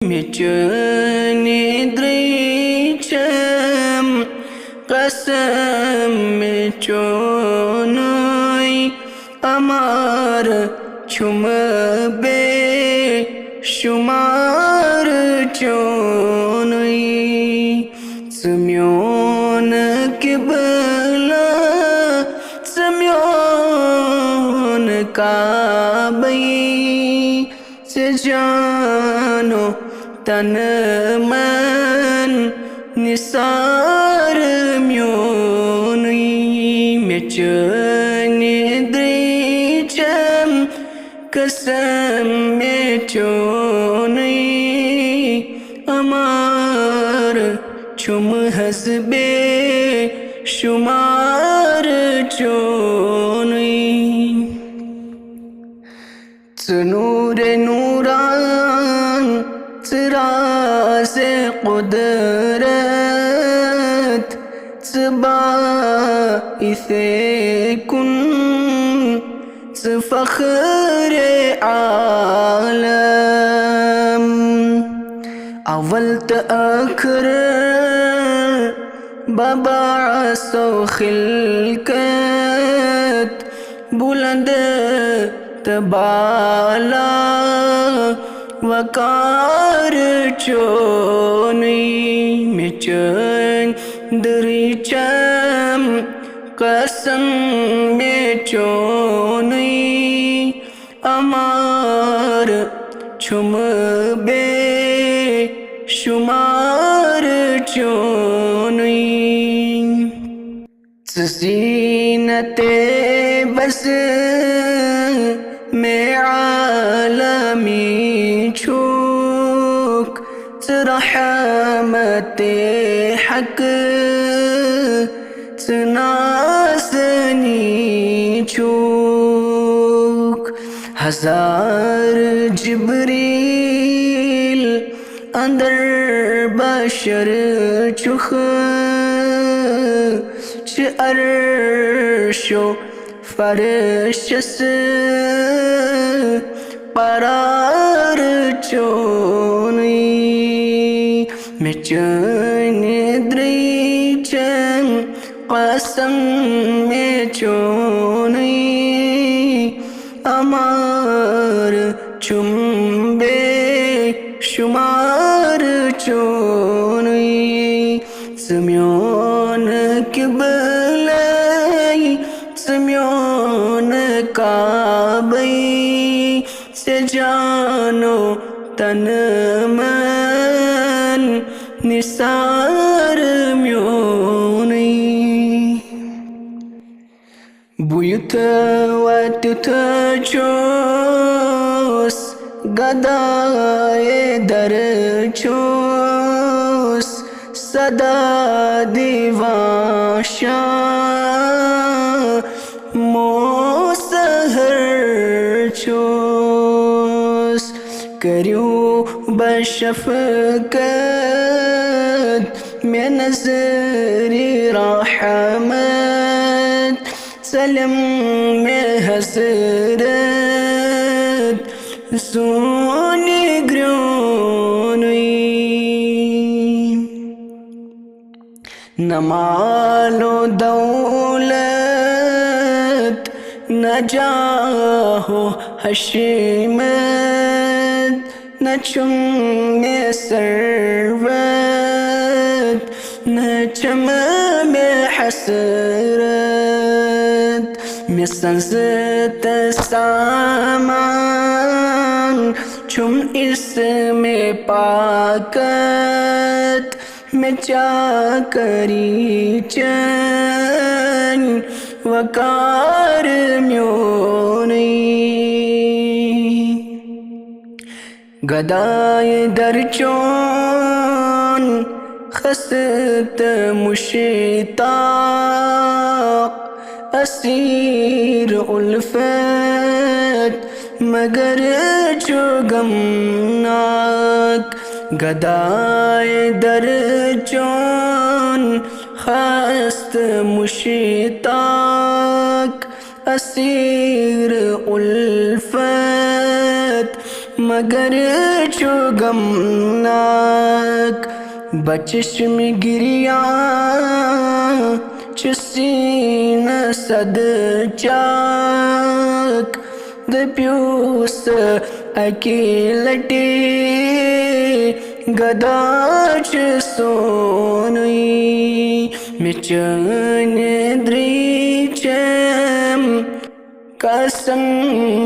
Mecani dricem qasam mechonoi amar chum be shumar chonoi samyon kibla samyon kabai se jano तन मन निसार म्योनुई मेचने द्रिचम कसम मेचोनुई अमार चुम हसबे शुमार चोनुई तनूरे नूरान से कुदरत इसे कुन फ़ख्र आलम अव्वल तआखिर बबाअसो खिलकत बुलंद तबाला वकार चोनी मेचन दरिचम कसम मेचोनी अमार छुम बे शुमार चोनी ज़ीनते बस में आलमी छूक रहमते हक नासनी छूक हजार जिब्रील अंदर बशर चुख अर्शो फरशस परार चोनी मेचन द्रिचम कसम मेचोनी अमार चुम्बे शुमार चोनी समयोन किबलाई समयोन काबई से जानो तन मन निसार म्योनी बुयुत वटुत चोस गदाए दर चोस सदा दिवाशा मोसहर चोस करियो बशफ़क़त में नज़री रहमत सलम में हसरत सोनी ग्रोनुई न मालो दौलत न जाहो हशीमत न चुम्मे सरवत न चम में हसरत में संसत सामान चुम इसमें पाकत में चाकरी चन वकार म्योनी गदाए दरचोन खसत मुश्ताक असीर उल्फत मगर चुगमनाक गदाए दरचोन खस्त मुश्ताक असीर उल्फत मगर जो गमनाक बचश्म गिरिया चुसीन सद चाक दप्यूस अकेलटे गदाच सोनुई मिचन द्रीचम कसम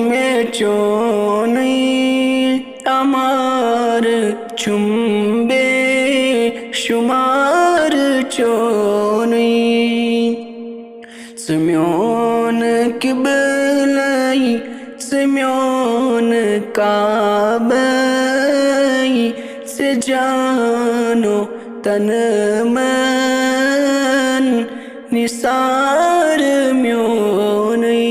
में चोनुई अमार चुम्बे शुमार चोनुई स्म्योन किबलाई स्म्योन काबई से जानो तन मन निसार म्योनई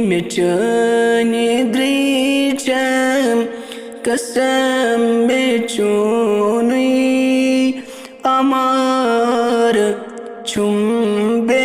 मिचनी द्रीचम कसम बेचोनुई अमार चुम्बे